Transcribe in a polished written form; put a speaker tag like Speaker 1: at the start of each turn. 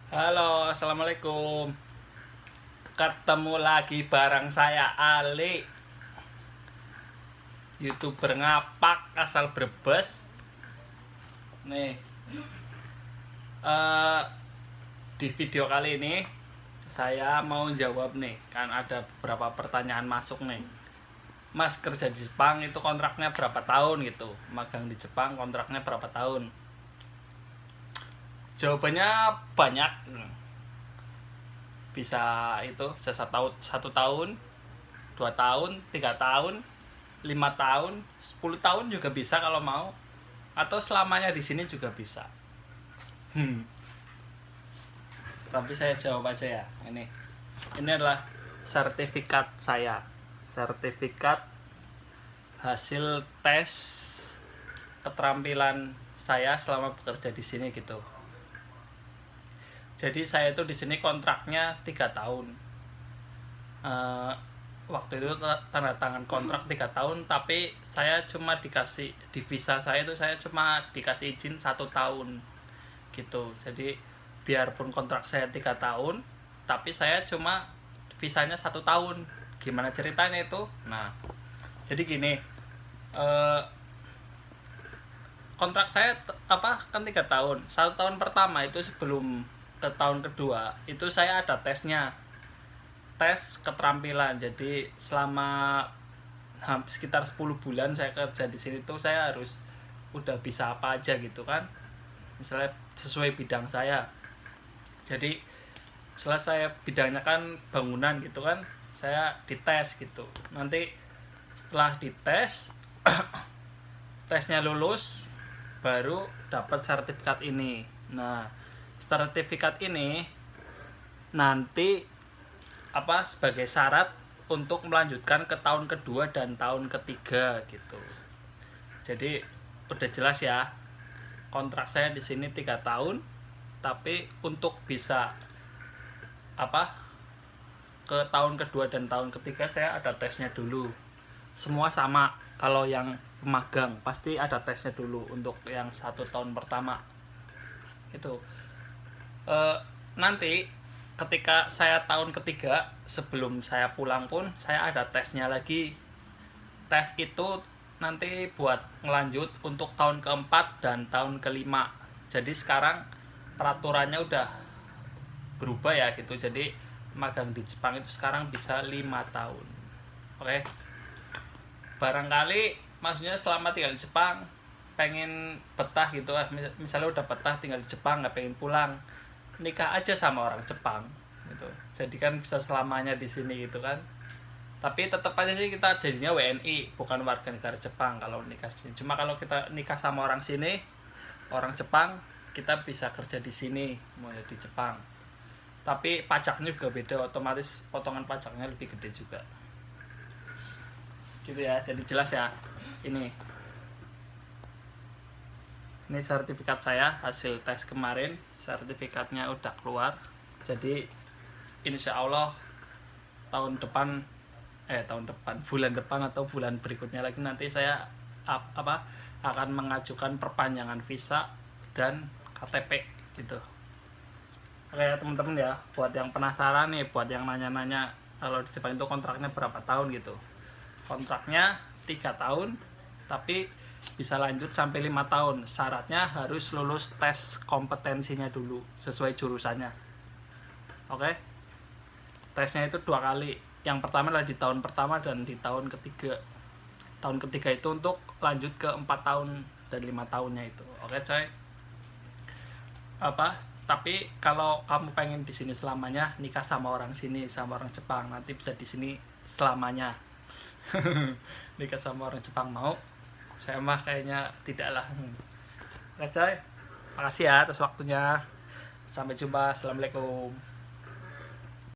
Speaker 1: Halo, assalamualaikum. Ketemu lagi bareng saya Ali, YouTuber ngapak asal Brebes. Nih, eh di video kali ini saya mau jawab nih, kan ada beberapa pertanyaan masuk nih. Mas kerja di Jepang itu kontraknya berapa tahun gitu? Magang di Jepang kontraknya berapa tahun? Jawabannya banyak. Bisa 1 tahun, 2 tahun, 3 tahun, 5 tahun, 10 tahun juga bisa kalau mau, atau selamanya di sini juga bisa. Tapi saya jawab aja ya. Ini adalah sertifikat saya, sertifikat hasil tes keterampilan saya selama bekerja di sini gitu. Jadi saya itu di sini kontraknya 3 tahun. Waktu itu tanda tangan kontrak 3 tahun, tapi saya cuma dikasih di visa saya itu, saya cuma dikasih izin 1 tahun gitu. Jadi biarpun kontrak saya 3 tahun, tapi saya cuma visanya 1 tahun. Gimana ceritanya itu? Nah, jadi gini, kontrak saya kan 3 tahun. 1 tahun pertama itu sebelum ke tahun kedua itu saya ada tesnya, tes keterampilan. Jadi selama sekitar 10 bulan saya kerja di sini tuh saya harus udah bisa apa aja gitu kan, misalnya sesuai bidang saya. Jadi setelah saya bidangnya kan bangunan gitu kan, saya dites gitu. Nanti setelah dites tesnya lulus baru dapat sertifikat ini. Nah, sertifikat ini nanti sebagai syarat untuk melanjutkan ke tahun kedua dan tahun ketiga gitu. Jadi udah jelas ya, kontrak saya di sini 3 tahun, tapi untuk bisa ke tahun kedua dan tahun ketiga saya ada tesnya dulu. Semua sama, kalau yang magang pasti ada tesnya dulu untuk yang 1 tahun pertama itu. Nanti ketika saya tahun ketiga sebelum saya pulang pun saya ada tesnya lagi. Tes itu nanti buat ngelanjut untuk tahun keempat dan tahun kelima. Jadi sekarang peraturannya udah berubah ya gitu. Jadi magang di Jepang itu sekarang bisa 5 tahun. Oke. Barangkali maksudnya selama tinggal di Jepang pengen betah gitu, misalnya udah betah tinggal di Jepang nggak pengen pulang, nikah aja sama orang Jepang gitu. Jadi kan bisa selamanya di sini gitu kan. Tapi tetap aja sih kita jadinya WNI, bukan warga negara Jepang kalau nikah di sini. Cuma kalau kita nikah sama orang sini, orang Jepang, kita bisa kerja di sini mau di Jepang. Tapi pajaknya juga beda, otomatis potongan pajaknya lebih gede juga. Gitu ya, jadi jelas ya. Ini sertifikat saya hasil tes kemarin, sertifikatnya udah keluar. Jadi insya Allah bulan depan atau bulan berikutnya lagi nanti saya akan mengajukan perpanjangan visa dan KTP gitu. Oke teman-teman ya, buat yang penasaran nih, buat yang nanya-nanya kalau di Jepang itu kontraknya berapa tahun gitu. Kontraknya 3 tahun, tapi bisa lanjut sampai 5 tahun. Syaratnya harus lulus tes kompetensinya dulu sesuai jurusannya. Oke. Tesnya itu 2 kali. Yang pertama adalah di tahun pertama dan di tahun ketiga. Tahun ketiga itu untuk lanjut ke 4 tahun dan 5 tahunnya itu. Oke coy. Tapi kalau kamu pengen di sini selamanya, nikah sama orang sini, sama orang Jepang, nanti bisa di sini selamanya. Nikah sama orang Jepang mau? Saya mah kayaknya tidak lah. Oke coy, makasih ya atas waktunya. Sampai jumpa, assalamualaikum.